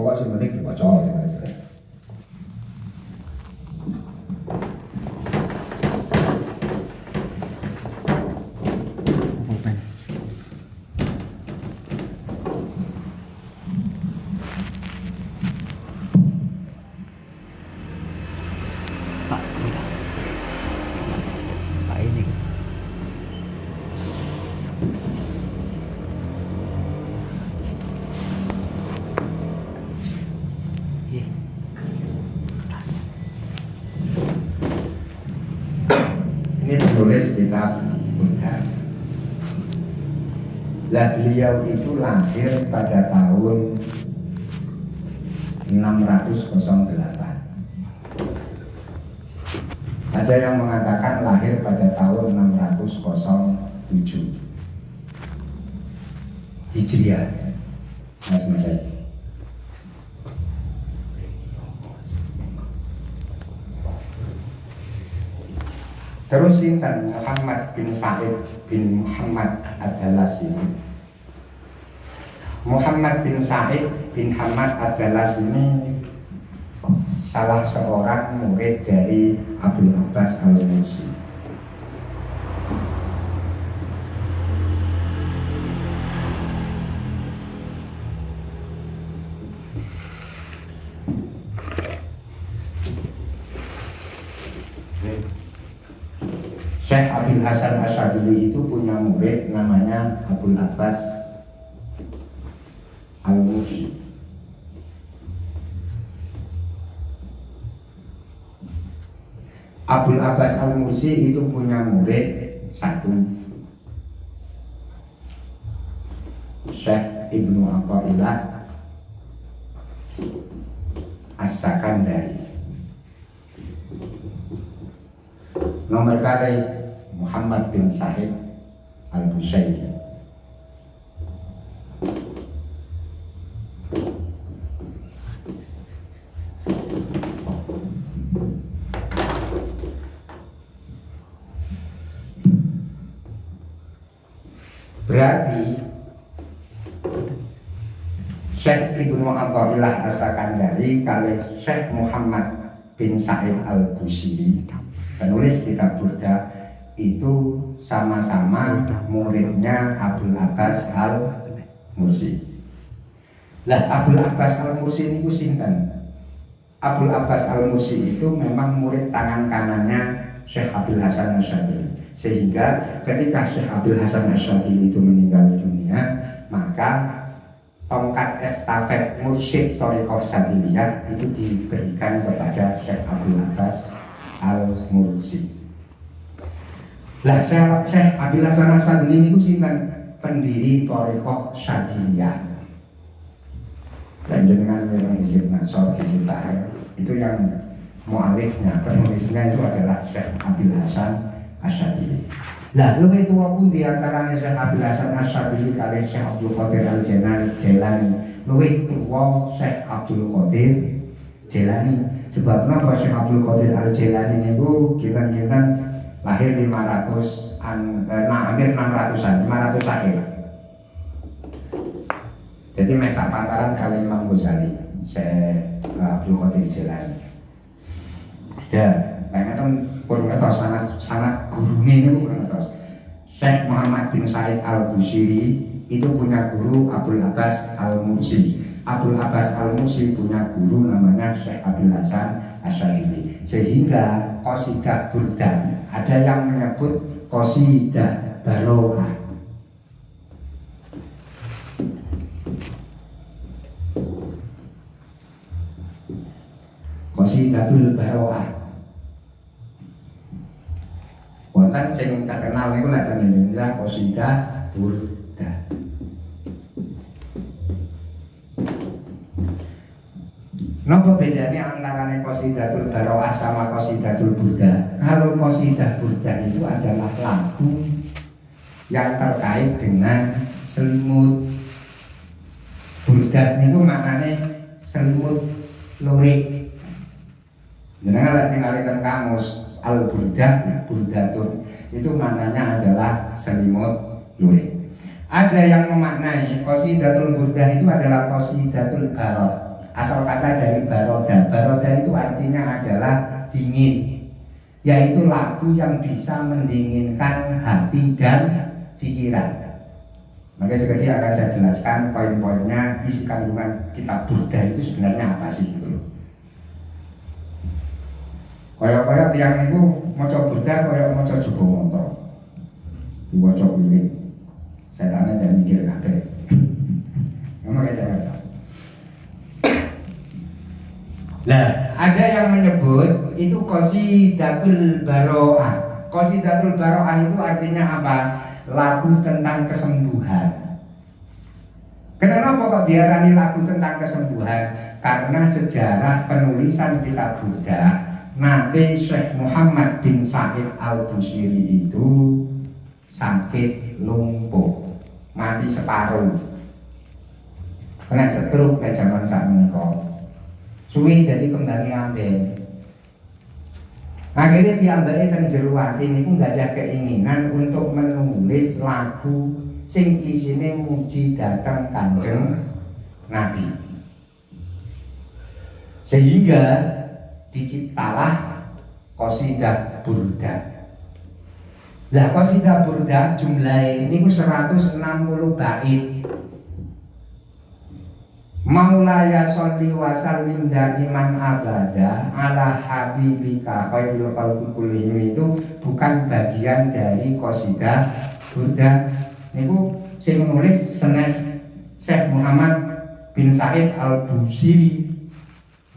pokoknya sing penting dibaca gitu. Ini penulis kitab Buddha. Lah beliau itu lahir pada tahun 608. Ada yang mengatakan lahir pada tahun 607 Hijriah, Mas Masehi. Terus sinten Muhammad bin Sa'id bin Muhammad Ad-Dalasini. Muhammad bin Sa'id bin Muhammad Ad-Dalasini salah seorang murid dari Abdul Abbas Al-Mursi. Syekh Abil Hasan Asyadili itu punya murid namanya Abdul Abbas Al-Mursi. Abdul Abbas Al-Mursi itu punya murid satu, Syekh Ibnu Athaillah As-Sakandari. Nomor kali Muhammad bin Sa'id Al-Busayri. Berarti Syekh Ibnu Athaillah As-Sakandari kali Syekh Muhammad bin Sa'id Al-Busayri, penulis kitab Burda, itu sama-sama muridnya Abdul Abbas Al-Mursi. Lah Abdul Abbas Al-Mursi ini sinten? Abdul Abbas Al-Mursi itu memang murid tangan kanannya Syekh Abil Hasan Asyadili. Sehingga ketika Syekh Abil Hasan Asyadili itu meninggal dunia, maka tongkat estafet mursyid Thariqah Sadiliyah itu diberikan kepada Syekh Abdul Abbas Al-Mursi. Lah Syekh Abil Hasan Asyadili itu sinten? Pendiri Thariqah Sadiliyah. Dan jenengan memang hizib Nasor, hizib Tahir, itu yang mu'alifnya, penulisnya itu adalah Syekh Abil Hasan Asyadili. Lah lebih tua pun diantaranya Syekh Abil Hasan Asyadili kali Syekh Abdul Qadir Al-Jailani. Lebih tua Syekh Abdul Qadir Jailani. Sebab kenapa Syekh Abdul Qadir Al-Jailani itu kita lahir 500-an, hampir 600-an, 500 akhir. Jadi mek pantaran kali Imam Ghazali, Syekh Abdul Qadir Jailani. Ya, kayaknya kan kurang ngertos sangat gurune ini kurang ngertos. Syekh Muhammad bin Sa'id Al-Busayri itu punya guru Abdul Abbas Al-Mursi. Abdul Abbas Al-Mursi punya guru namanya Syekh Abil Hasan Asyadili. Sehingga qasidah Burda ada yang menyebut qasidah Baroah. Qasidatul Baroah. Wonten sing terkenal niku nek teng Indonesia qasidah Burda. Napa bedanya antara qasidatul Baroah sama qasidatul Burda? Kalau qasidah Burda itu adalah lagu yang terkait dengan selimut. Burda itu maknanya selimut lurik. Jenengan lek ninggalikan kamus Al-Burda, Burdatun itu maknanya adalah selimut lurik. Ada yang memaknai qasidatul Burda itu adalah qasidatul Barot. Asal kata dari baroda. Baroda itu artinya adalah dingin, yaitu lagu yang bisa mendinginkan hati dan pikiran. Maka sekali akan saya jelaskan poin-poinnya, isi kandungan kitab Burda itu sebenarnya apa sih gitu loh. Koyok-koyok tiang itu maca Burda, koyok maca Jogo Monto. Diwaca wilit. Saya tanya jangan mikir kabeh. Ngomong aja kata. Nah, ada yang menyebut itu Qasidatul Baro'ah. Qasidatul Baro'ah itu artinya apa? Lagu tentang kesembuhan. Kenapa kok diarani lagu tentang kesembuhan? Karena sejarah penulisan kitab Burda, nanti Syekh Muhammad bin Sa'id al-Busiri itu sakit lumpuh, mati separuh, kena stroke pada zaman saat menikah. Suwi jadi kembali ambil. Akhirnya piyambake teng jero ati niku nggak ada keinginan untuk menulis lagu sing isine muji datang Kanjeng Nabi. Sehingga diciptalah Qasidah Burda. Lah Qasidah Burda jumlahnya niku 160 bait. Maulaya sholli wa sallim daiman abada ala habibika khairul khalqi kullihim itu bukan bagian dari Qasidah Burda. Niku sing nulis senes Syekh Muhammad bin Sa'id al-Busiri.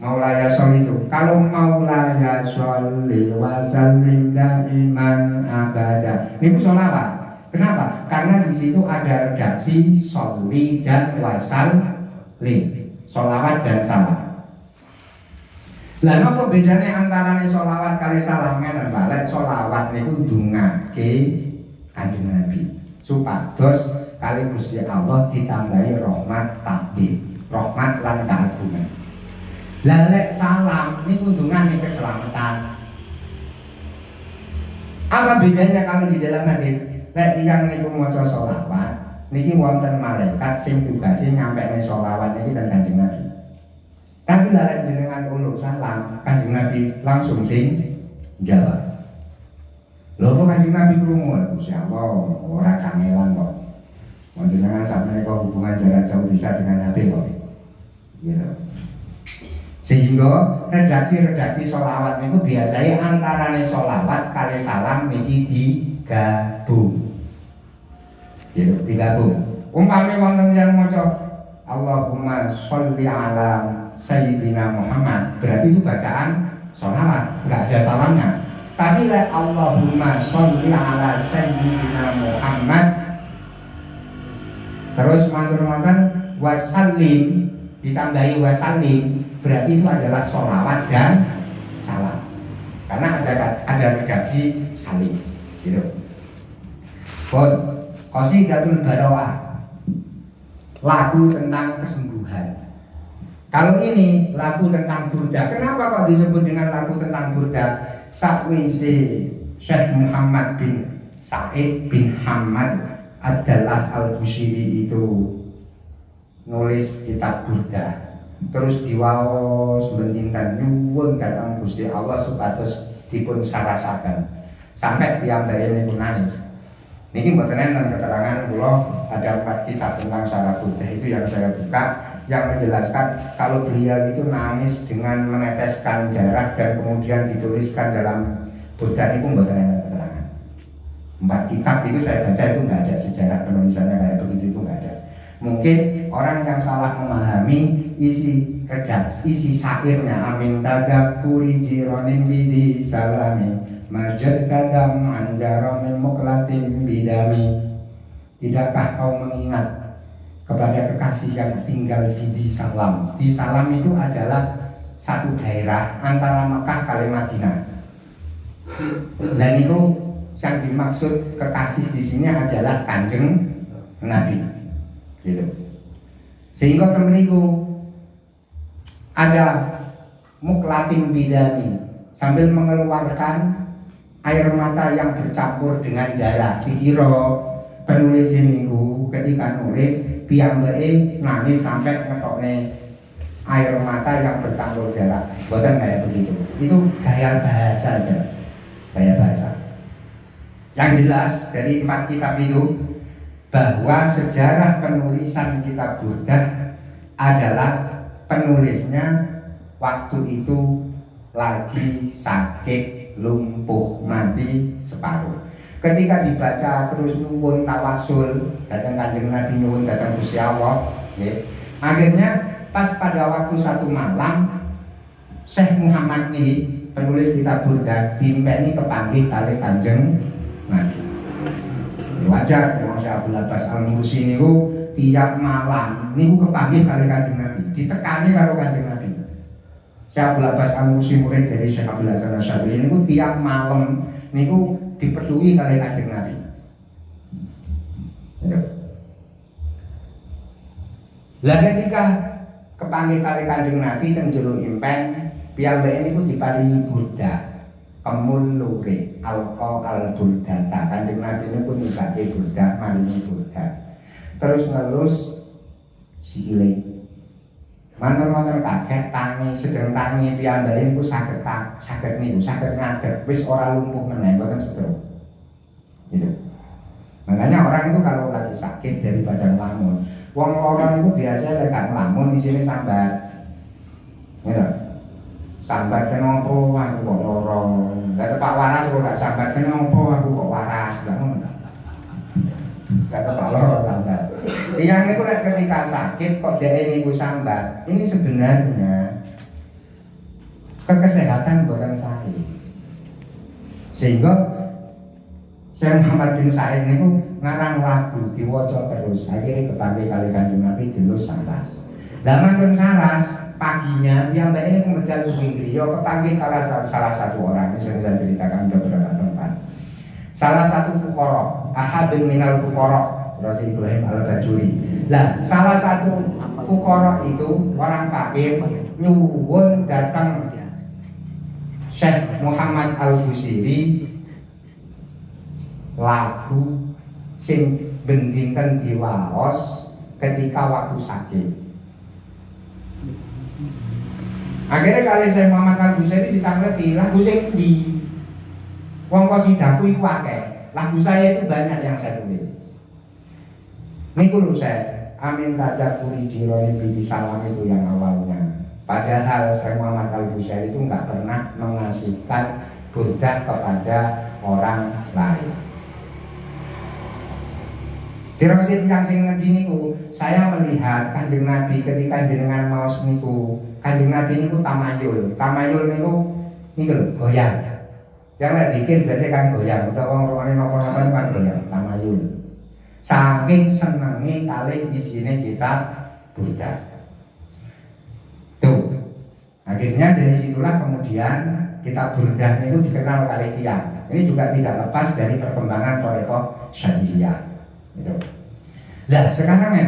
Maulaya sholli itu. Kalau Maulaya sholli wa sallim daiman abada niku sholawat. Kenapa? Karena di situ ada redaksi sholli dan wasal sholawat dan salam. Lah apa bedanya antara sholawat kali salam ngeten balik? Sholawat niku ndongake Kanjeng Nabi supados kali Gusti Allah ditambahi rahmat takdir, rahmat lan keagungan. Lah lek salam niku ndongane keselamatan. Apa bedanya kalau di dalam hadis? Lek tiyang niku maca sholawat niki wonten malaikat sing tugase nyampekne sholawat niki ten Kanjeng Nabi. Tapi lek jenengan uluk salam, Kanjeng Nabi langsung sing jawab. Lho kok Kanjeng Nabi krungu Gusti Allah ora kangelan kok. Wong jenengan sampeyan kok hubungan jarak jauh bisa dengan HP kok. Gitu. Sehingga redaksi-redaksi sholawat niku biasanya antarane sholawat kali salam niki digabung. Gitu, digabung. Umpami wonten yang maca Allahumma sholli ala Sayyidina Muhammad, berarti itu bacaan sholawat, enggak ada salamnya. Tapi lek Allahumma sholli ala Sayyidina Muhammad terus mantur-mantur wasallim ditambahi wasallim, berarti itu adalah sholawat dan salam. Karena ada redaksi salim, gitu. Bon. Qasidatul Baro'ah, lagu tentang kesembuhan. Kalau ini lagu tentang Burda, kenapa kok disebut dengan lagu tentang Burda? Sakwise Syekh Muhammad bin Sa'id bin Hamad Ad-Dallas al-Busiri itu nulis kitab Burda, terus diwaos bendinten nyuwun dhateng Gusti Allah supados dipun sarasaken sampai piyambake niku nangis. Ini mboten enten keterangan kula ada 4 kitab tentang syarah Burda itu yang saya buka yang menjelaskan kalau beliau itu nangis dengan meneteskan darah dan kemudian dituliskan dalam Burda itu mboten enten keterangan. 4 kitab itu saya baca itu nggak ada sejarah penulisannya kayak begitu, itu nggak ada. Mungkin orang yang salah memahami isi redaksi, isi syairnya amin tadakkuri jironin bidi salami Majad kadam anjaromin muklatim bidami. Tidakkah kau mengingat kepada kekasih yang tinggal di Salam? Di Salam itu adalah satu daerah antara Mekah kali Madinah. Dan itu yang dimaksud kekasih di sini adalah Kanjeng Nabi. Gitu. Sehingga temen itu ada muklatim bidami sambil mengeluarkan air mata yang bercampur dengan darah. Dikira penulis ini ketika nulis piyambake nangis sampai ngetokne air mata yang bercampur darah. Bukan kayak begitu. Itu gaya bahasa aja. Gaya bahasa. Yang jelas dari 4 kitab itu bahwa sejarah penulisan kitab Burdah adalah penulisnya waktu itu lagi sakit, lumpuh, mati separuh. Ketika dibaca terus nyuwun tawasul, datang Kanjeng Nabi nyuwun datang Gusti Allah, ya. Akhirnya pas pada waktu satu malam Syekh Muhammad ini penulis kitab Burdah diimpeni kepanggih kali Kanjeng Nabi. Ya, wajar kalau Syekh Abdul Abbas Al-Mursi niku tiap malam niku kepanggih kali Kanjeng Nabi, ditekani karo Kanjeng Nabi. Syekh Abdul Abbas Al-Mursi murid dari Syekh Abdul Hasan Asy'ari niku tiap malam niku diperdui kali Kanjeng Nabi. Lah ketika kepanggih kali Kanjeng Nabi teng jero impen, piyambake niku diparingi burdah. Kemun lure alqa al burdata. Kanjeng Nabi niku nibake burdah, maringi burdah. Terus ngelus sikile. Manten-manten kaget tangi sedeng tangi piyambake niku saged niku saged ngadeg wis ora lumpuh meneh mboten stroke. Gitu. Makanya orang itu kalau lagi sakit dari badan lamun, wong orang itu biasa lek gak nglamun isine sambat. Gitu. Sambat kenapa aku kok lara. Lah Pak Waras kok gak sambat kenapa aku kok waras. Lah ngono. Kata Pak Loro sambat. Yang niku lek ketika sakit kok dhewe niku sambat. Ini sebenarnya kekesehatan bukan saya. Sehingga Syekh Muhammad bin Said niku ngarang lagu diwaca terus. Akhirnya kepanggih kali Kanjeng Nabi dilus saras. Lah mangken saras paginya piyambake niku medal ing griya kepanggih kala salah satu orang yang saya ceritakan beberapa tempat. Salah satu fuqara, ahadun minal fuqara, Rasul Ibrahim Al-Bajuri. Lah, salah satu fuqara itu orang fakir nyuwun datang Syekh Muhammad Al-Busiri lagu sing bendinten diwaos ketika waktu sakit. Akhirnya kali Syekh Muhammad Al-Busiri ditangleti lagu sing di wong qasidaku iku akeh. Lagu saya itu banyak yang saya tulis. Niku lho saya amin tadakuri jironi bibi salam itu yang awalnya. Padahal Syekh Muhammad Al-Busiri itu enggak pernah mengasihkan burdah kepada orang lain. Dirasi yang sing ngendi niku, saya melihat Kanjeng Nabi ketika jenengan maos niku, Kanjeng Nabi niku tamayul. Tamayul niku lho goyang. Yang lek dikir biasa kan goyang, utawa wong rongane napa-napa kan goyang, tamayul. Saking senenge kalih isine kitab Burdah. Tuh. Akhirnya dari situlah kemudian kitab Burdah itu dikenal kali tiyang. Ini juga tidak lepas dari perkembangan thariqah Syadhiliyah. Gitu. Nah, sekarang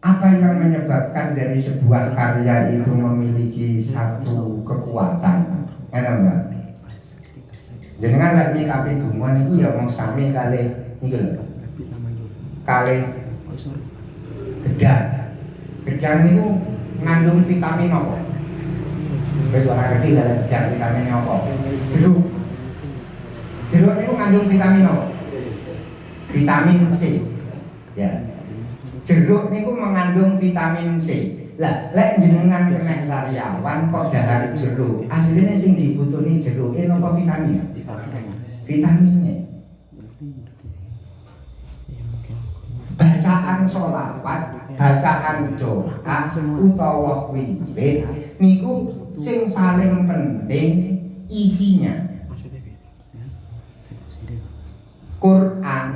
apa yang menyebabkan dari sebuah karya itu memiliki satu kekuatan? Enggak? Jenengan lek nyikapi dungan itu ya mung sami kalih niku lho. Kalih gedang. Gedang niku ngandung vitamin apa? Wis ora ngerti lek gedang vitamin apa. Jeruk. Jeruk niku ngandung vitamin apa? Vitamin C. Ya. Jeruk niku mengandung vitamin C. Lah, lek jenengan kena sariawan kok dahar jeruk, asline sing dibutuhni jeruke napa vitamin? Vitaminnya. Bacaan sholawat, bacaan doa utawa wiwit niku sing paling penting isinya. Quran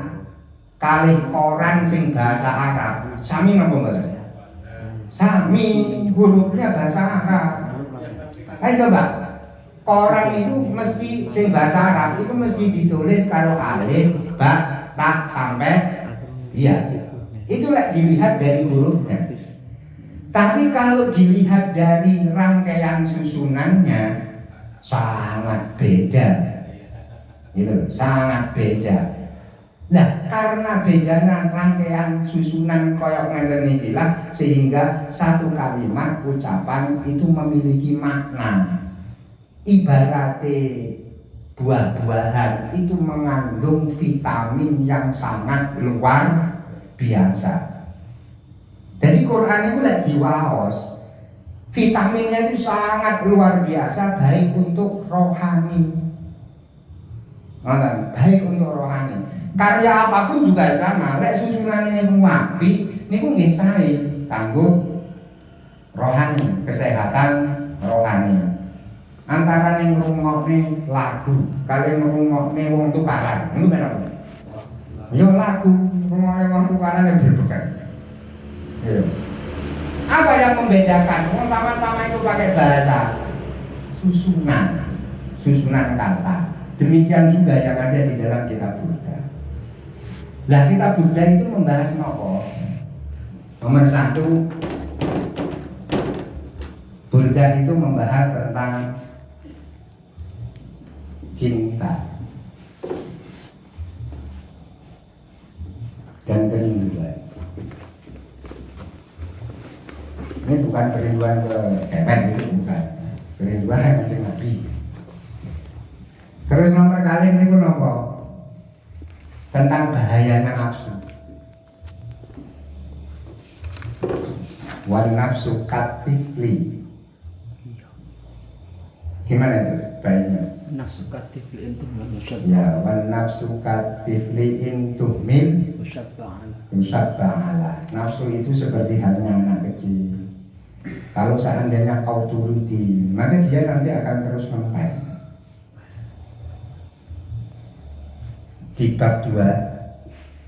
kalih koran sing bahasa Arab sami napa mboten? Sami, hurufnya bahasa Arab. Ayo coba, koran itu mesti sing bahasa Arab itu mesti ditulis kalau alif, ba, ta sampai iya. Itu dilihat dari hurufnya. Tapi kalau dilihat dari rangkaian susunannya sangat beda. Gitu, sangat beda. Nah, karena bedanya rangkaian susunan koyok ngeten niki lah, sehingga satu kalimat ucapan itu memiliki makna. Ibaratnya buah-buahan itu mengandung vitamin yang sangat luar biasa. Jadi Quran itu lek diwaos, vitaminnya itu sangat luar biasa, baik untuk rohani. Baik untuk rohani. Karya apapun juga sama, lek susunan ini apik niku nggih sae kanggo rohani, kesehatan rohani. Antara ning ngrungokne lagu kali ngrungokne wong tukaran, niku ben apa? Yo lagu, ngrungokne wong tukaran yang berbukan. Yo. Apa yang membedakan? Wong sama-sama itu pakai bahasa susunan kata. Demikian juga yang ada di dalam kitab Buddha. Lah kitab Buddha itu membahas nopo? Nomor 1, Buddha itu membahas tentang cinta dan kerinduan. Ini bukan kerinduan ke cewek, itu bukan. Kerinduan yang Kanjeng Nabi. Terus nomor kali ini pun nopo? Tentang bahayanya nafsu. Wan nafsu katifli. Gimana itu baiknya? Nafsu katifli intuh manusia. Ya, wan nafsu katifli intuh mil usab ba'ala. Nafsu itu seperti halnya anak kecil. Kalau seandainya kau turuti, maka dia nanti akan terus ngempet. Di bab 2,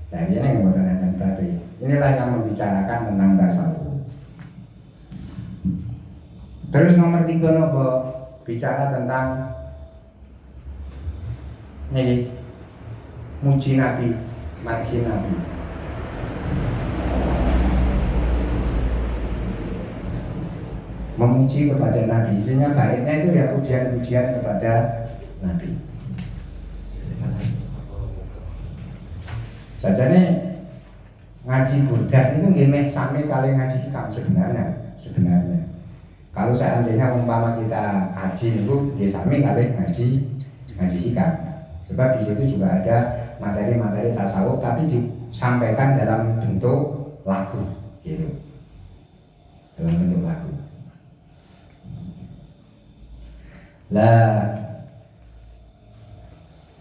nah ini yang menggunakan bari. Inilah yang membicarakan tentang tasawuf. Terus nomor 3 nopo bicara tentang ini muji Nabi, madhi Nabi. Memuji kepada Nabi, sehingga baiknya itu ya pujian-pujian kepada Nabi. Sajane ngaji Buddha itu nggih sami kali ngaji hikam sebenarnya. Kalau seandainya umpama kita haji itu nggih sami kali ngaji hikam. Sebab di situ juga ada materi-materi tasawuf tapi disampaikan dalam bentuk lagu gitu. Dalam bentuk lagu. Lah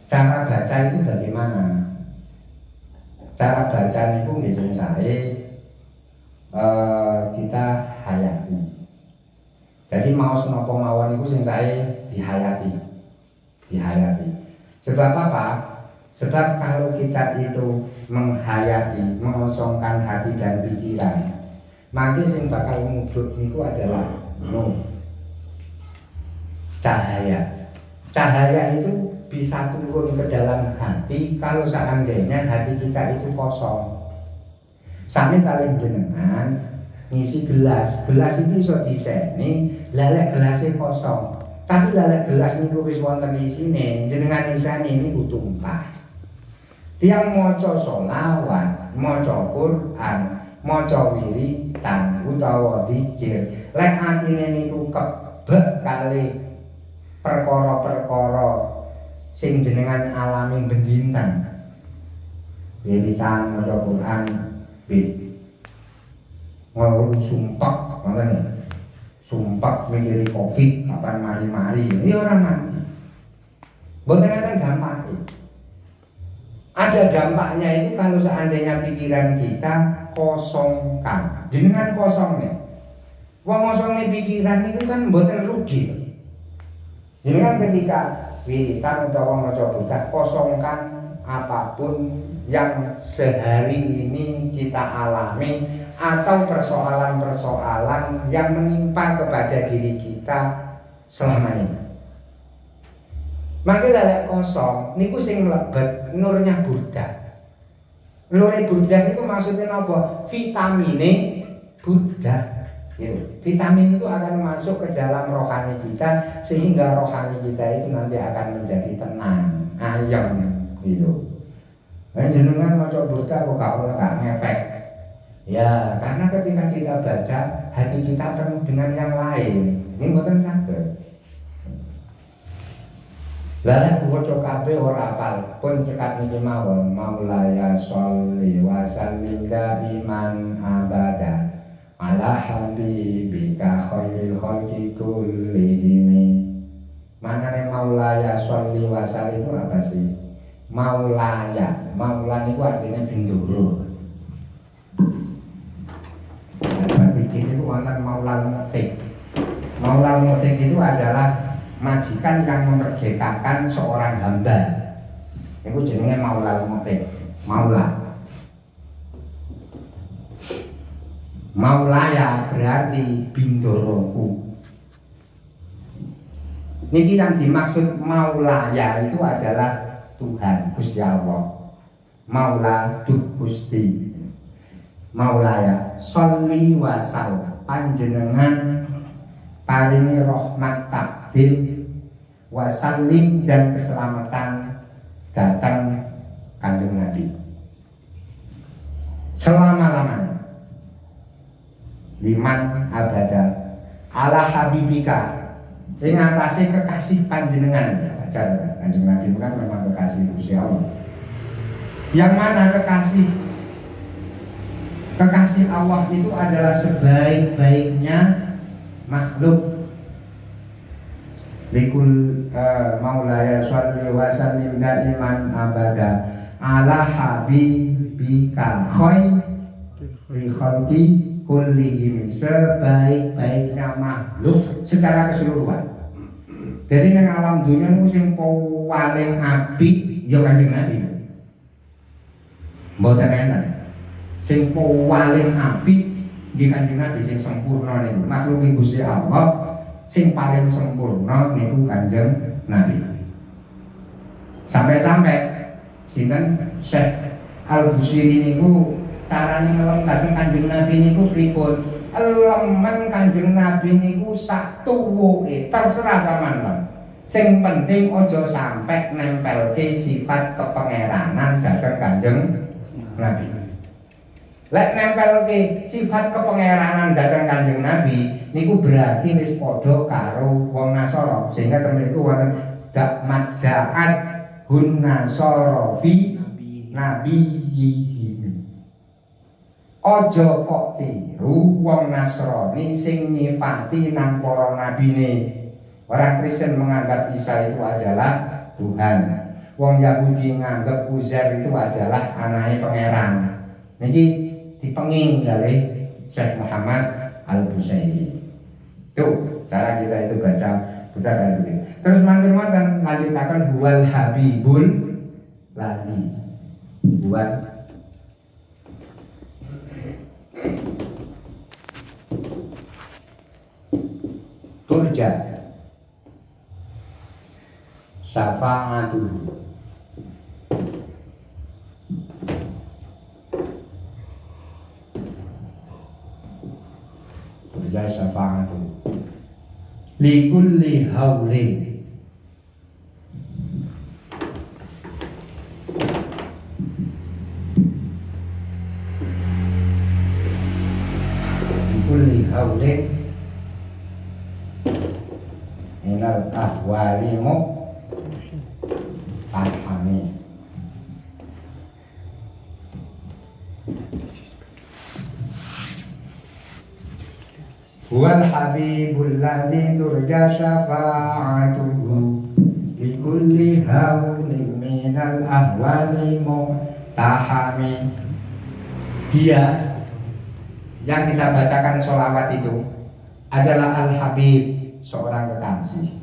cara baca itu bagaimana? Cara baca itu nggih sing sae kita hayati. Jadi mau napa mawon iku sing sae dihayati. Sebab apa? Sebab kalau kita itu menghayati, mengosongkan hati dan pikiran, maka sing bakal mudhut niku adalah cahaya. Cahaya itu bisa turun ke dalam hati kalau seandainya hati kita itu kosong. Sami kali jenengan ngisi gelas itu iso diseni, lelek gelasnya kosong. Tapi lelek gelas niku wis wonten isine, jenengan isane niku tumpah. Tiang maca sholawat, maca Quran, maca wiritan utawa zikir, lek atine niku kebek kali perkara-perkara sing jenengan alami bendinten. Wiritan maca Quran ngelu sumpek ngoten ya. Sumpek mikiri Covid kapan mari-mari ya ora mati. Mboten enten dampaknya. Ada dampaknya itu kalau seandainya pikiran kita kosongkan. Jenengan kosongnya. Wong kosongnya pikiran itu kan mboten rugi. Jenengan ketika wiritan utawa maca Buddha kosongkan apapun yang sehari ini kita alami atau persoalan-persoalan yang menimpa kepada diri kita selama ini. Maka lelek kosong niku sing mlebet nurnya Buddha. Nure Buddha niku maksudnya apa? Vitamine Buddha. Gitu. Vitamin itu akan masuk ke dalam rohani kita sehingga rohani kita itu nanti akan menjadi tenang, ayem gitu. Jenengan maca burda kok gak ngefek. Ya, karena ketika kita baca, hati kita penuh dengan yang lain. Ini mboten saged. Lah waca kabeh ora apal, pun cekat niki mawon, Maulaya sholli wa sallim daiman abada ala habibika khairil khalqi kullihim. Manane Maulaya sholli wa sallim itu apa sih? Maulaya, Maula niku artinya bindoro. Fikih itu wonten maulal mutik. Maulal mutik itu adalah majikan yang memerdekakan seorang hamba. Itu jenenge maulal mutik. Maula. Maulaya berarti bindoroku. Niki yang dimaksud maulaya itu adalah Tuhan, Gusti Allah. Maula Duh Gusti. Maulaya sholli wa sallam, panjenengan paringi rahmat takdir wa sallim dan keselamatan datang Kanjeng Nabi selama-lamanya liman abada ala habibika ing atase kekasih panjenengan. Baca Kanjeng Nabi itu kan memang kekasih Gusti Allah. Yang mana kekasih Allah itu adalah sebaik-baiknya makhluk. Likul maulaya sholli wa sallim daiman abada ala habibika khairil khalqi kullihim, sebaik-baiknya makhluk secara keseluruhan. Jadi nang alam dunia niku sing paling apik ya Kanjeng Nabi. Mboten enak. Sing paling apik nggih Kanjeng Nabi, sing sempurna niku makhluk Gusti Allah sing paling sempurna niku Kanjeng Nabi. Sampai-sampai sinten Syekh Al-Busiri niku carane ngelem dhateng Kanjeng Nabi niku pripun? Elemen Kanjeng Nabi niku sak tuwuke terserah sampean. Sing penting aja sampai nempelke sifat kepangeranan dhateng Kanjeng Nabi. Lek nempelke sifat kepangeranan dhateng Kanjeng Nabi niku berarti wis padha karo wong Nasara, sehingga temen iku wonten dak madda'at hun Nasara fi nabiyyi. Aja kok tiru wong Nasrani sing nyifati nang para nabine. Orang Kristen menganggap Isa itu adalah Tuhan. Wong Yahudi menganggap Uzair itu adalah anake pangeran. Niki dipenging dari Syekh Muhammad Al-Busairi. Tuh cara kita itu baca Buddha dan Buddha. Terus mantan lanjutakan huwal habibul lali. Buat turja syafa'atuhu. Turja syafa'atuhu likulli haulin. Likulli haulin minal ahwalimu pahami. Huwal habibul ladzi turja syafa'atuhu likulli haulin minal ahwalimu tahami. Dia yang kita bacakan sholawat itu adalah Al-Habib, seorang kekasih.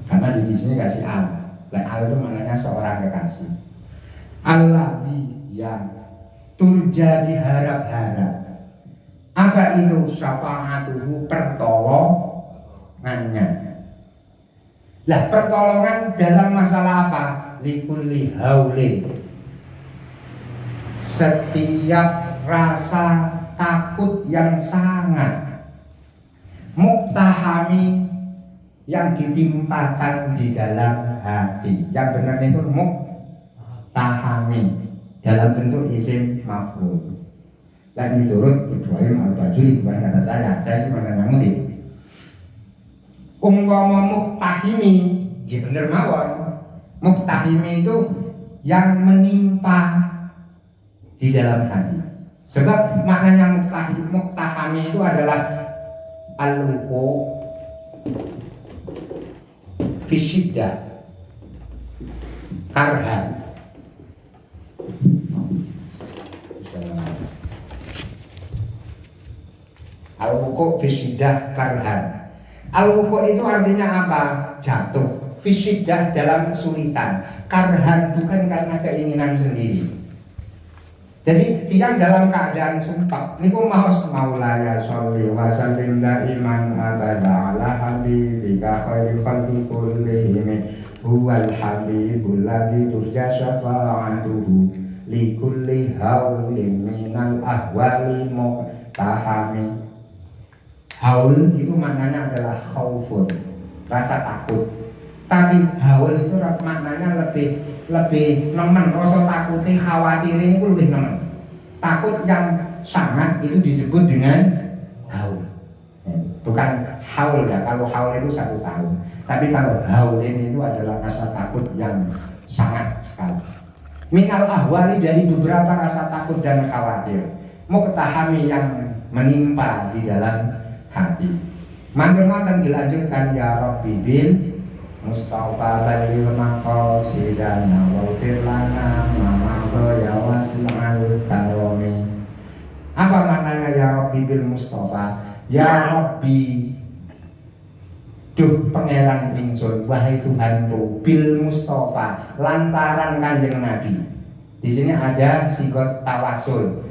Karena di sini kasih al. Dan al itu maknanya seorang kekasih. Alladzi yang turja diharap-harap. Apa itu syafa'atuhu? Pertolongannya. Lah pertolongan dalam masalah apa? Likulli haulin. Setiap rasa takut yang sangat, muktahami yang ditimpakan di dalam hati. Yang benar itu muktahami. tahami dalam bentuk isim maf'ul. Dan menurut Ibrahim Al-Bajuri, bukan kata saya cuma ngutip. Umpama muktahimi, ya bener mawon. Muktahimi itu yang menimpa di dalam hati. Sebab maknanya muktahami itu adalah al-wuqu fi syiddah karhan. Al-wuqu fi syiddah karhan. Al-wuqu itu artinya apa? Jatuh. Fi syiddah dalam kesulitan. Karhan bukan karena keinginan sendiri. Jadi tidak dalam keadaan sumpah. Niku maos maulaya sholli wa sallim daiman abada ala habibika khairil khalqi kullihim huwal habibul ladzi turja syafa'atuhu li kulli haulin minal ahwali muqtahami. Haul itu maknanya adalah khaufun, rasa takut. Tapi haul itu maknanya lebih nemen, rasa takutnya, khawatir ini lebih nemen. Takut yang sangat itu disebut dengan haul. Bukan haul ya, kalau haul itu 1 tahun. Tapi kalau haul ini itu adalah rasa takut yang sangat sekali. Minal ahwali, dari beberapa rasa takut dan khawatir. Muqtahami yang menimpa di dalam hati. Mantan dilanjutkan ya Rabbi bil Mustafa balil maqasidana wa firlana mama ya wasil'al karomi. Apa maknanya ya Rabbi bil Mustafa? Ya Rabbi, duh pangeran ingsun, wahai Tuhanku, bil Mustafa, lantaran Kanjeng Nabi. Di sini ada sigot tawasul.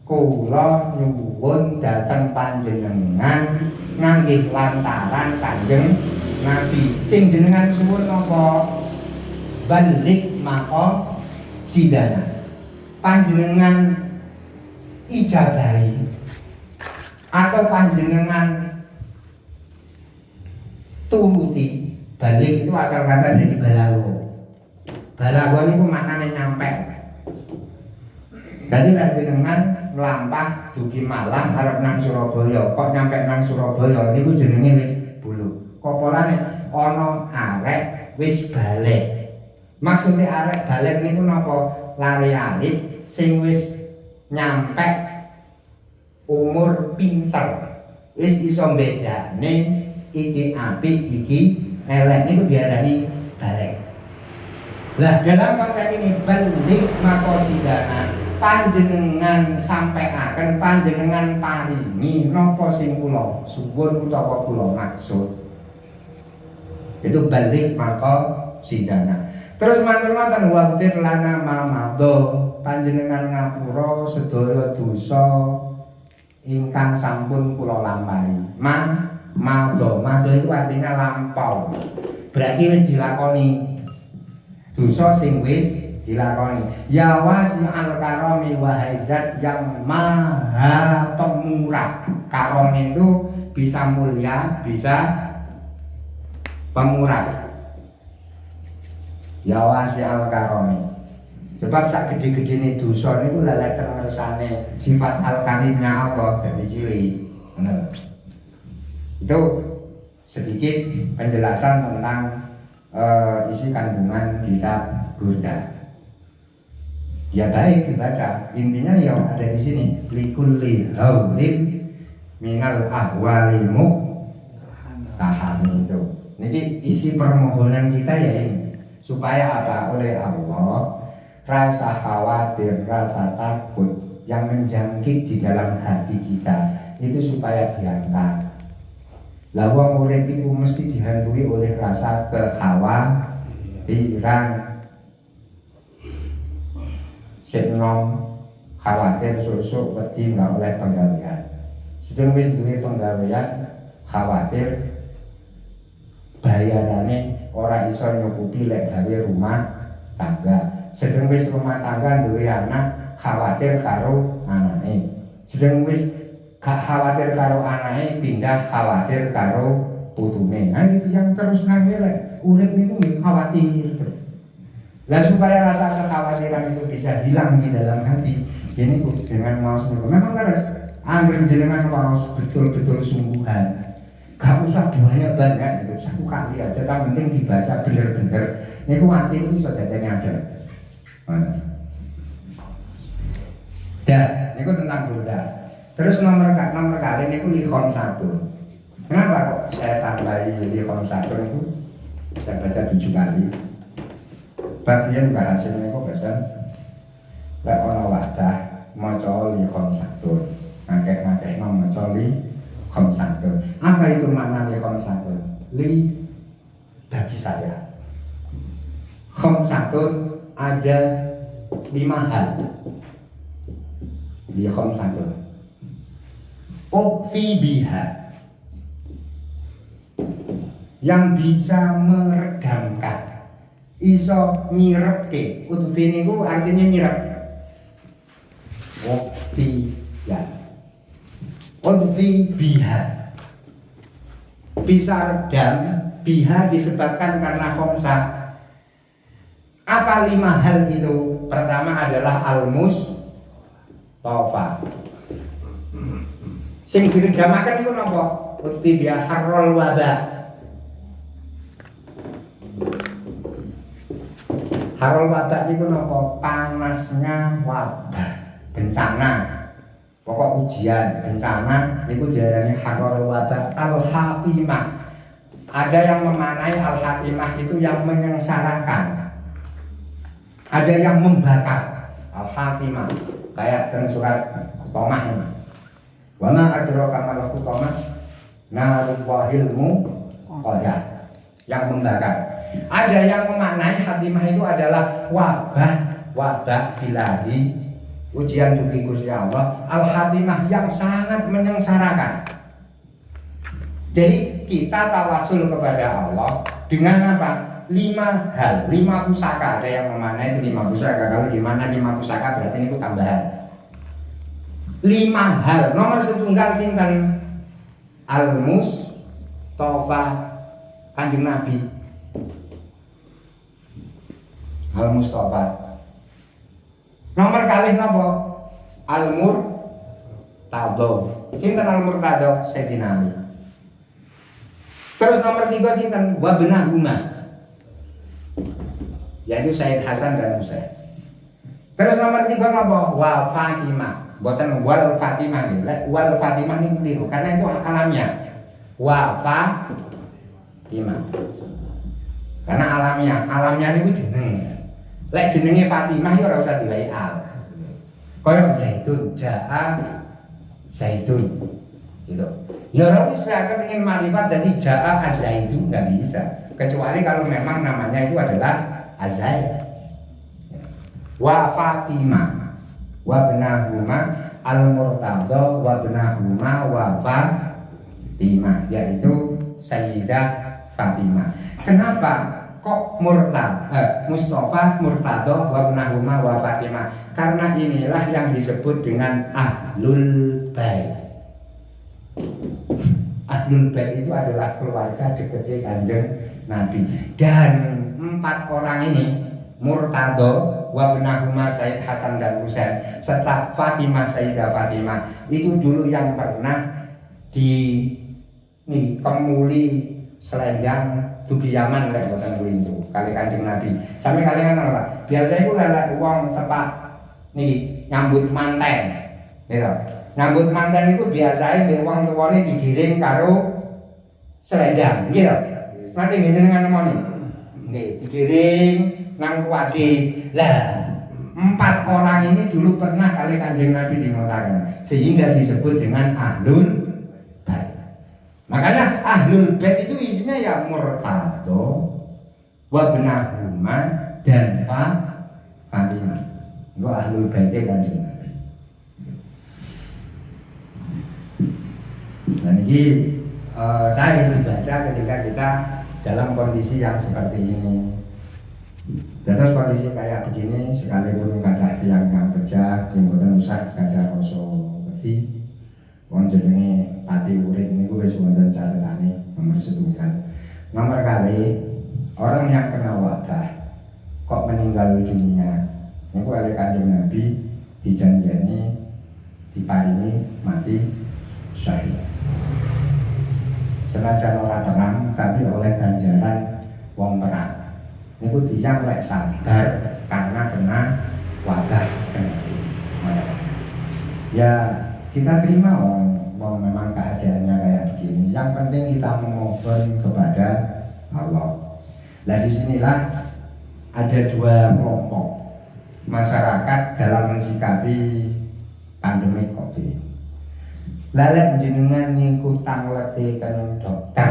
Kula nyuwun dateng panjenengan nganggih lantaran Kanjeng Nabi. Sing jenengan suwun napa? Balik maka sidana. Panjenengan ijabahi atau panjenengan turuti. Balik itu asal kata dari balago. Balago itu maknanya nyampe. Jadi panjenengan melampah dugi Malang arep nang Surabaya, kok nyampe nang Surabaya niku jenenge wis buluk. Kopolane ana arek wis balik. Maksudnya arek balik niku napa? Lari alit sing wis nyampe umur pinter. Wis iso bedane iki apik iki elek niku diarani balik. Lah dalam konteks ini balik makosidana, panjenengan sampaikan, panjenengan paringi napa sing kula suwun utawa kula maksud. Itu balik maka sidana. Terus matur-matur wafir lana mamado, panjenengan ngapura sedaya dosa ingkang sampun kula lampahi. Mado itu artinya lampau. Berarti wis dilakoni. Dosa sing wis dilakoni. Ya wasi'al karomi wahai zat yang maha pemurah. Karom itu bisa mulia, bisa pemurah. Ya wasi'al karomi. Sebab sak gede-gede ini dosa niku lelek ngersane sifat al-karimnya Allah dari cilik. Bener. Itu sedikit penjelasan tentang isi kandungan kitab Burda. Ya baik dibaca. Intinya yang ada di sini likulli haulin minal ahwalimu tahami itu. Jadi isi permohonan kita ya ini supaya apa? Oleh Allah rasa khawatir, rasa takut yang menjangkit di dalam hati kita itu supaya diangkat. Lawa urip iku mesti dihantui oleh rasa kekhawatiran. Sik nom khawatir susuk wedi nggak oleh penggawean. Sedang wis duwe penggawean khawatir bayarane ora iso nyukupi lek gawe rumah tangga. Sedang wis rumah tangga duwe anak khawatir karo anake. Sedang wis gak khawatir karo anake pindah khawatir karo putune. Nah itu yang terus nanggelek urip niku khawatir terus. Lah supaya rasa kekhawatiran itu bisa hilang di dalam hati, ini dengan maos niku memang leres. Angger jenengan maos betul-betul sungguhan. Gak usah banyak-banyak itu, satu kali aja, kan penting dibaca bener-bener. Niku hati itu bisa dadene ada. Mana? Dah, niku tentang Burda. Terus nomor kali niku likhon 1. Kenapa kok saya tambahi likhon 1 itu? Saya baca 7 kali. Bagian bahasa niku pesan lek ana wadah maca likhon 1. Ngakeh-ngakeh maca likhon 1. Apa itu makna likhon 1? Li bagi saya. Khom 1 ada 5 hal. Di khom 1. Ukfi biha, yang bisa meredamkan, iso nyirepke. Ukfi niku artinya nyirep. Ukfi ya. Ukfi biha, bisa redam. Biha disebabkan karena khomsa. Apa 5 hal itu? Pertama adalah al-mustofa. Sing diredamaken iku napa? Ukfi biha harrul wabah. Harul wabah itu nopo? Panasnya wabah, bencana, pokok ujian, bencana itu diarani harul wabah. Al-hatimah, ada yang memanai al-hatimah itu yang menyengsarakan, ada yang membakar. Al-hatimah kayak dalam surat Hutomah ini, wa ma adraka mal hutomah, narullahil muqaddah, yang membakar. Ada yang memaknai khatimah itu adalah wabah bilahi, ujian tubi Gusti Allah, al-khatimah yang sangat menyengsarakan. Jadi kita tawasul kepada Allah dengan apa? 5 hal, 5 pusaka. Ada yang memaknai itu 5 pusaka. Kalau di mana 5 pusaka berarti ini tambahan. 5 hal. Nomor setunggal sinten? Al-Mustofa, Kanjeng Nabi. Al-Mustofa. Nomor kalih napa? Al-Murtadha. Sinten Al-Murtadha? Sayyidina Ali. Terus nomor 3 sinten? Wa benahuma, yaitu Sayyid Hasan dan Husain. Terus nomor 3 napa? Wa Fatimah. Mboten wal Fatimah nggih. Wal Fatimah niku keliru karena itu alamiah. Wa Fatimah. Karena alamiah niku jeneng. Lek jenenge Fatimah ya ora usah diwai al. Kaya Zaidun, Ja'a Zaidun. Gitu. Ya ora usah kepengin makrifat jadi Ja'a Az-Zaidun enggak bisa. Kecuali kalau memang namanya itu adalah Azaid. Wa Fatimah wa benahuma al-Murtadha wa benahuma wa Fatimah, yaitu Sayyidah Fatimah. Kenapa kok Mustofa, Murtadha wa benahuma wa Fatimah? Karena inilah yang disebut dengan Ahlul Bait. Ahlul Bait itu adalah keluarga dekatnya Kanjeng Nabi. Dan 4 orang ini, Murtadha wa benahuma Sayyid Hasan dan Husain, serta Fatimah, Sayyidah Fatimah, itu dulu yang pernah kemuli selendang dugi Yaman lek boten kuwi itu kali Kanjeng Nabi. Sampe kalian apa? Biasa iku lek wong tepak niki nyambut manten. Gitu. Nyambut manten itu biasanya mbek wong tuwane digiring karo selendang, gitu. Nanti jenengan nemoni. Nggih, digiring nang kuwadi. Lah, 4 orang ini dulu pernah kali Kanjeng Nabi dimutakan, sehingga disebut dengan Ahlul Bait. Makanya Ahlul Bait itu isinya ya Murtadha wa benahuma dan Fatimah. Itu Ahlul Bait Kanjeng Nabi. Dan ini saya dibaca ketika kita dalam kondisi yang seperti ini. Terus kondisi kayak begini, sekalipun nggak ada yang kerja, kemudian usah nggak ada rosok wedi, wong jenenge pati urip niku wis wonten catetane nomor 1. Nomor kali orang yang kena wabah kok meninggal meninggal dunia. Niku oleh Kanjeng Nabi dijanjani diparingi mati syahid. Senajan ora perang tapi oleh ganjaran wong perang. Niku tiyang lek sabar karena kena wabah penyakit. Ya kita terima memang keadaannya kayak begini. Yang penting kita memohon kepada Allah. Nah disinilah ada dua kelompok masyarakat dalam mensikapi pandemi COVID. Lalek jenengan niku tangletiken dokter,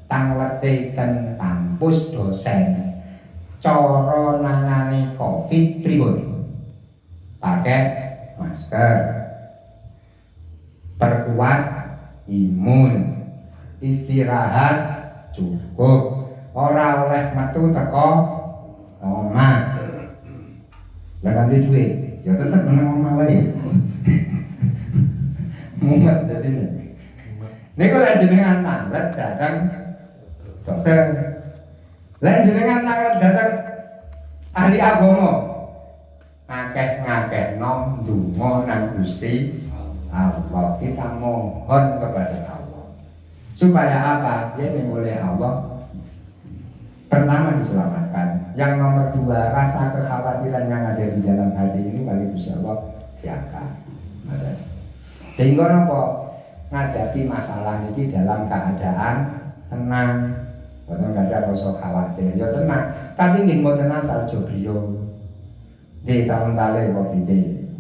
tangletiken kampus dosen, cara nangani COVID pripun? Pakai masker, perkuat imun, istirahat cukup, ora oleh metu teko omah. Lah ganti duit, ya tetep meneng omah wae. Mumet jadi niku lek jenengan tanglet datang dokter, lek jenengan tanglet datang ahli agama, ngakeh nom ndonga nang Gusti Allah. Kita mohon kepada Allah supaya apa? Ya oleh Allah pertama diselamatkan. Yang nomor dua, rasa kekhawatiran yang ada di dalam hati ini bagi Gusti Allah diangkat. Sehingga nopo ngadapi masalah ini dalam keadaan tenang, boten nggak ada rasa khawatir, ya tenang. Tapi nggih mboten asal jobriyo. Di tahun kali COVID,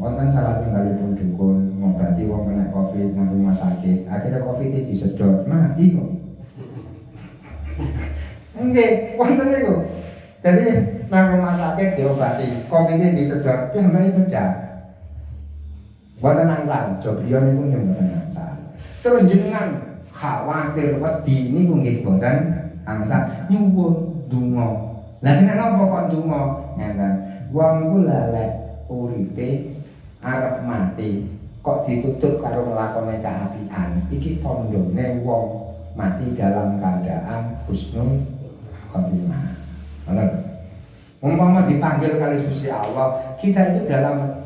wonten salah setunggalipun dukun ngobati wong kena COVID nang rumah sakit. Akhirnya COVID disedot, mati kok. Nggih, wonten niku. Jadi nang rumah sakit diobati, COVID disedot, piyambake pecah. Boten angsal, jobriyo niku nggih boten angsal. Terus jenengan khawatir wedi niku nggih boten angsal, nyuwun donga. Lah nek napa kok donga? Ngeten. Wong iku lelek uripe arep mati, kok ditutup karo nglakoni kaapian. Iki tandane wong mati dalam keadaan husnul khotimah. Ngono. Umpama dipanggil kali Gusti Allah, kita itu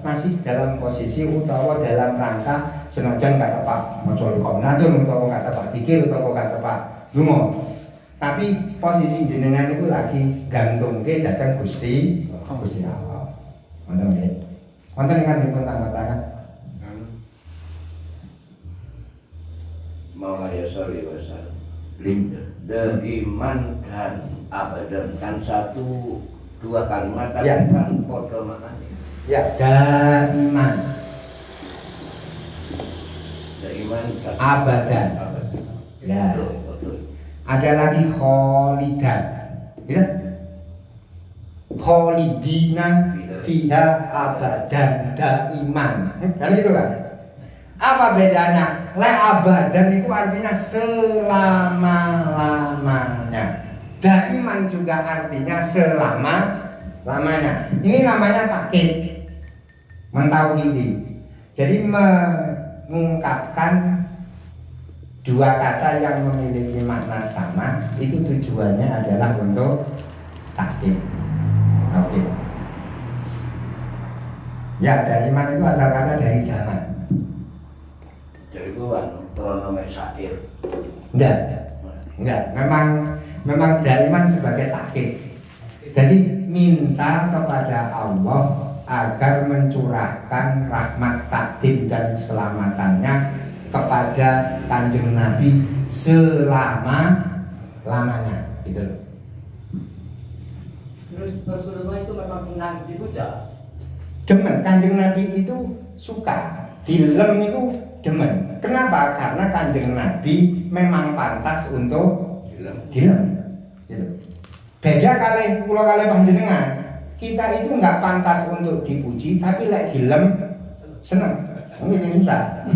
masih dalam posisi utawa dalam rangka senajan gak tepat maca qomnatun utawa gak tepat dikir utawa gak tepat lunga. Tapi posisi jenengan itu lagi gantungke dhateng Gusti Allah. Wonten nggih? Wonten ingkang dipun tambataken? Maulaya sholli wa sallim. Iman dan abadan kan satu dua kalimat tapi ya. Kan podo maknanya. Ya, daiman. Daiman kan Abadan. Ya. Ada lagi kholidan. Ya. Kholidina fiha abadan daiman. Kan itu kan? Apa bedanya? Le abadan itu artinya selama-lamanya. Daiman juga artinya selama-lamanya. Ini namanya takkid, mentauhidi. Jadi mengungkapkan dua kata yang memiliki makna sama, itu tujuannya adalah untuk takkid. Takkid. Ya, daiman itu asal kata dari zaman. Jadi bukan pronomen syair. Enggak, memang daiman sebagai takkid. Jadi minta kepada Allah agar mencurahkan rahmat takdim dan keselamatannya kepada Kanjeng Nabi selama-lamanya. Gitu loh. Terus Rasulullah itu memang senang dipuja. Demen, Kanjeng Nabi itu suka. Dilem itu demen. Kenapa? Karena Kanjeng Nabi memang pantas untuk dilem. Gitu. Beda kali kula kali panjenengan. Kita itu nggak pantas untuk dipuji, tapi lek dilem seneng. Ini yang susah.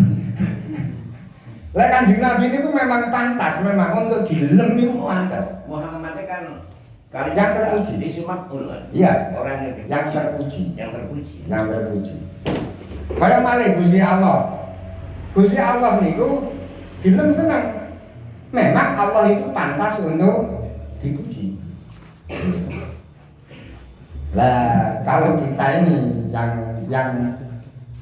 Lek Kanjeng Nabi itu memang pantas, memang untuk dilem itu pantas. Muhammad kan Yang terpuji. Makbul kan? Iya, Orang yang terpuji. Yang terpuji. Yang terpuji. Kaya malih Gusti Allah. Gusti Allah niku dilem seneng. Memang Allah itu pantas untuk dipuji. Lah kalau kita ini yang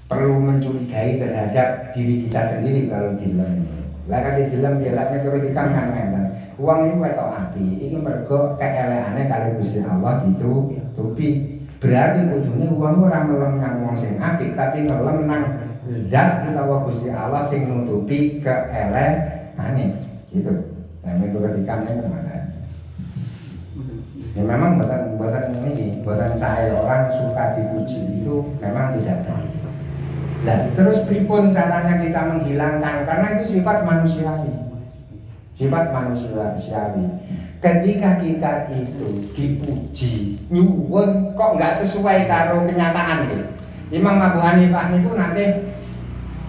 perlu mencurigai terhadap diri kita sendiri kalau dilem. Lah kalau dilem ya lek terus kita ngene. Uang itu ketok api. Iki mergo keelekane kali Gusti Allah ditutupi. Berarti kudune uang ora melem nang wong sing apik tapi melem nang zat utawa Gusti Allah sing nutupi keelekane. Gitu. Nah, menurut ikan ini kemana? Ya memang buatan saya orang suka dipuji itu memang tidak baik. Nah, terus pripun caranya kita menghilangkan? Karena itu sifat manusiawi. Sifat manusiawi. Ketika kita itu dipuji, nyuwun kok nggak sesuai karo kenyataan gitu. Imam Abu Hanifah niku nanti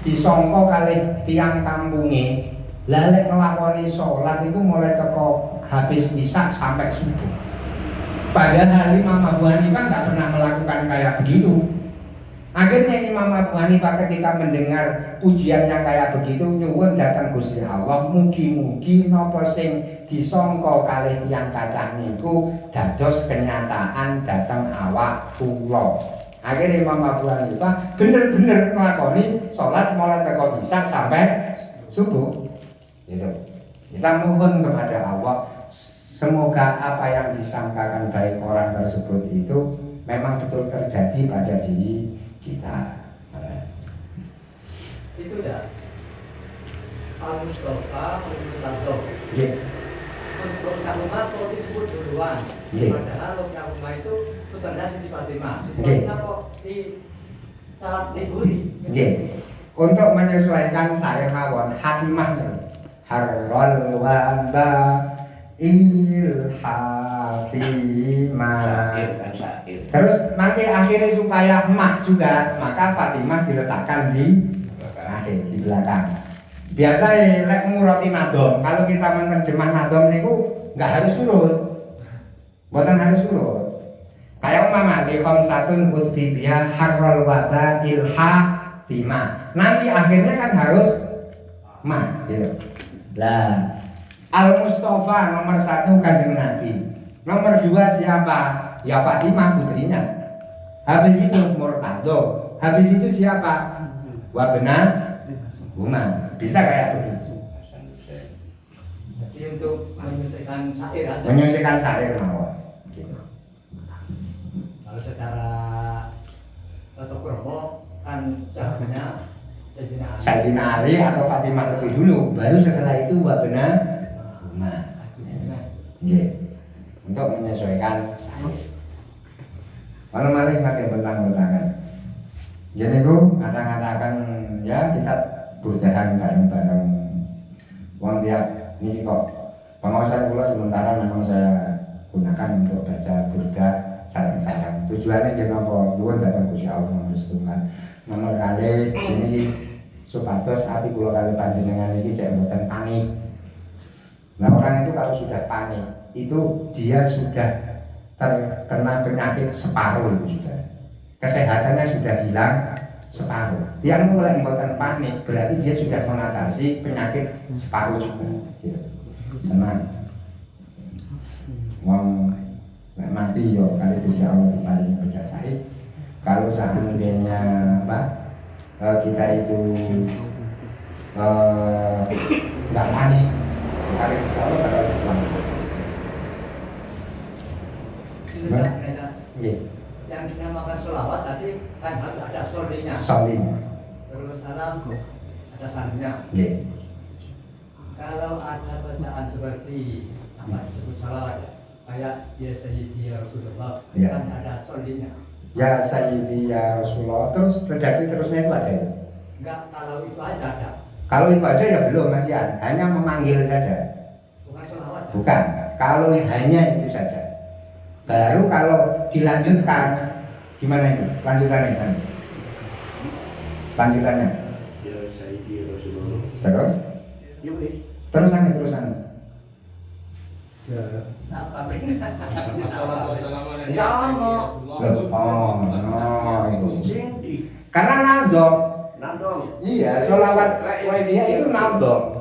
disangka kalih tiang kampunge, lalek nglakoni sholat itu mulai teko habis isya sampai subuh. Padahal Imam Abu Hanifah nggak pernah melakukan kayak begitu. Akhirnya Imam Abu Hanifah ketika mendengar pujiannya kayak begitu nyuwun datang Gusti Allah, mugi-mugi napa sing disangka kalih tiyang kathah niku dados kenyataan datang awak kula. Akhirnya Imam Abu Hanifah bener-bener nglakoni salat mulai teko isya sampai subuh. Gitu. Kita mohon kepada Allah semoga apa yang disangkakan baik orang tersebut itu memang betul terjadi pada diri kita. Itu dah Al-Mustafa Al-Mustafa. Untuk Kahumah kalau disebut duluan. Padahal Kahumah itu Sultan Siti Fatimah. Siti Fatimah kok di salat diburi. Untuk menyesuaikan syair mawon Hatimah harrol waba Hatimah. Terus nanti akhirnya supaya mak juga, maka Fatimah diletakkan di akhir, di belakang. Biasa lek nguroti nadom, kalau kita menerjemah nadom niku nggak harus surut, bukan harus surut. Kayak umpama di khamsatun utfi biha harrol waba Hatimah. Nanti akhirnya kan harus mak, gitu. Lah Al-Mustafa nomor 1 Kanjeng Nabi. Nomor 2 siapa? Ya Fatimah putrinya. Habis itu Murtado. Habis itu siapa? Wabna Umar. Bisa kayak begitu. Jadi untuk menyelesaikan syair aja. Menyelesaikan syair mawon. Gitu. Kalau secara atau kromo kan sahabatnya Sayyidina Ali atau Fatimah lebih dulu. Baru setelah itu Wabna Umar. Untuk menyesuaikan syair. Kalau malih makin bentang-bentangan. Jadi bu, kadang-kadang ya kita burdahan bareng-bareng. Wong tiap ini kok pengawasan pula sementara memang saya gunakan untuk baca burda sayang-sayang. Tujuannya kita apa? Dua datang Gusti Allah merestungkan. Nomor kali ini supados hati kula kali panjenengan ini cek mboten panik. Nah orang itu kalau sudah panik itu dia sudah terkena penyakit separuh itu sudah. Kesehatannya sudah hilang separuh. Yang mulai mboten panik berarti dia sudah mengatasi penyakit separuh juga. Ya. Tenang. Wong mati yo kali Gusti Allah diparingi berjasa. Kalau seandainya kita itu nggak panik, kali Gusti Allah bakal diselamatkan. Yang dinamakan sholawat tadi kan harus ada solinya. Solinya. Terus salam ada sannya. Kalau ada bacaan seperti apa disebut sholawat ya, kayak ya Sayyidi ya Rasulullah, kan ada solinya. Ya Sayyidi ya Rasulullah, terus redaksi terusnya itu ada ya? Enggak, kalau itu aja ada. Kalau itu aja ya belum, masih ada, hanya memanggil saja. Bukan sholawat. Bukan, kalau hanya itu saja. Baru kalau dilanjutkan, gimana itu? Lanjutannya kan? Lanjutannya. Ya Sayyidi Rasulullah. Terus? Terusannya. Ya. Apa Karena nazom. Nadom. Iya, sholawat Waidiyah itu nadom.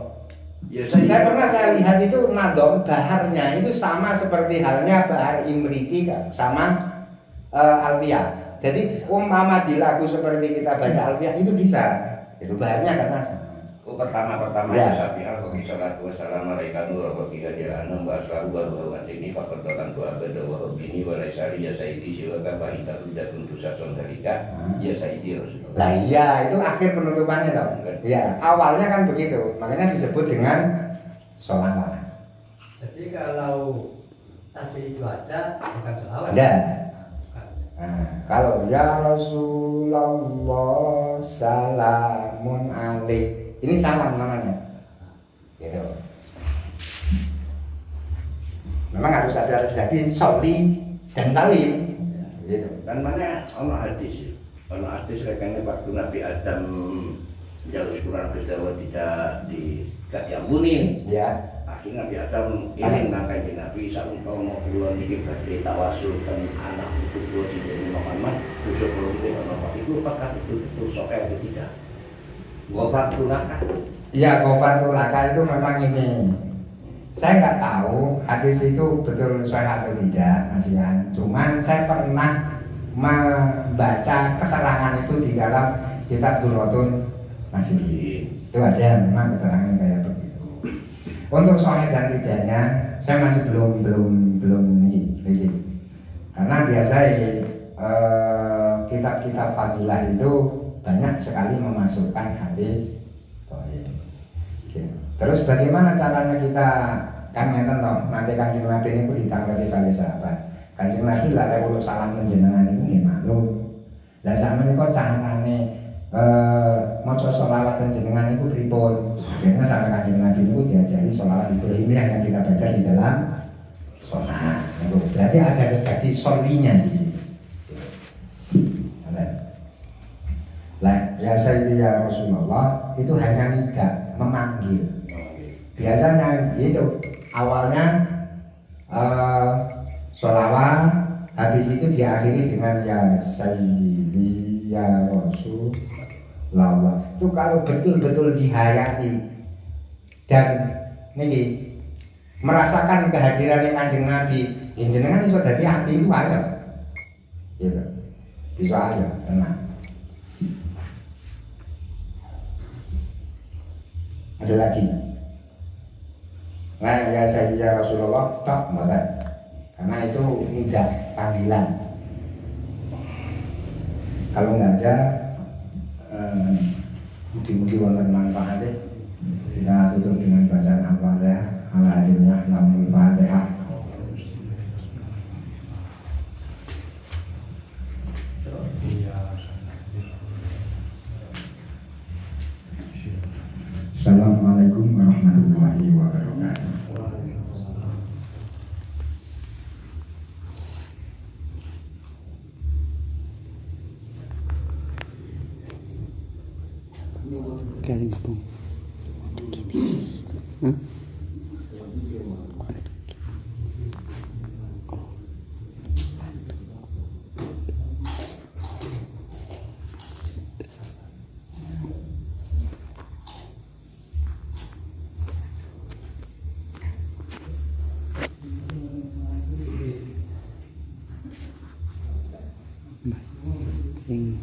Ya Saya lihat itu nadom baharnya itu sama seperti halnya bahar Imriti kan, sama alfiah. Jadi umpama di lagu seperti kita baca alfiah itu bisa. Itu bahannya karena sama. Oh, pertama-tama Ya. Syafi'ah wa salatu wassalamu alaika nur wa qila ja'ana wa aslahu wa huwa ini faqatan tu abada wa rabbini wa laisari ya sayyidi siwaka fa ita tudatun tusasun dalika ya sayyidi Rasulullah. Lah iya, itu akhir penutupannya toh. Ya, awalnya kan begitu. Makanya disebut dengan sholawat. Jadi kalau tadi itu aja bukan sholawat. Ada. Bukan. Nah, kalau ya Rasulullah salamun alaik. Ini salam namanya. Gitu. Memang harus ada jadi sholli dan salim. Gitu. Dan mana ono hadis rekannya waktu Nabi Adam jalur Quran berdakwah tidak diampunin. Ya. Akhirnya Nabi Adam ingin nangkai di Nabi saling kau mau keluar ini berarti tawasul dan anak itu dua jadi Muhammad busuk belum itu apakah itu sokai atau tidak? Gofar tulaka. Ya, gofar tulaka itu memang ini. Saya nggak tahu hadis itu betul sahih atau tidak, Mas Ian. Cuman saya pernah membaca keterangan itu di dalam kitab Durratun Nasihin. Itu ada memang keterangan kayak begitu. Untuk sahih dan tidaknya, saya masih belum ini. Karena biasa kitab-kitab fadilah itu banyak sekali memasukkan hadis dhaif. Terus bagaimana caranya kita kan ngeten toh, nanti Kanjeng Nabi niku ditanggapi kali sahabat. Kanjeng Nabi lak kalau salam panjenengan niku nggih maklum. Lah sakmenika carane maca sholawat panjenengan niku pripun? Akhirnya sampai Kanjeng Nabi niku diajari sholawat Ibrahimiyah yang kita baca di dalam sholat. Berarti ada redaksi sholinya di sini. Lah, ya Sayyidi ya Rasulullah itu hanya nida, memanggil. Biasanya itu awalnya sholawat, habis itu diakhiri dengan ya Sayyidi ya Rasulullah. Itu kalau betul-betul dihayati dan niki merasakan kehadiran Kanjeng Nabi, jenengan iso dadi hati itu aja. Gitu. Bisa aja, tenang. Ada lagi. Nah, ya Sayyidina Rasulullah tak mboten. Karena itu nida panggilan. Kalau nggak ada, mungkin wonten manfaatnya. Kita tutup dengan bacaan Al-Fatihah. Alhamdulillah, Lamul Fatihah. Assalamualaikum warahmatullahi wabarakatuh. Kalimpong. Sing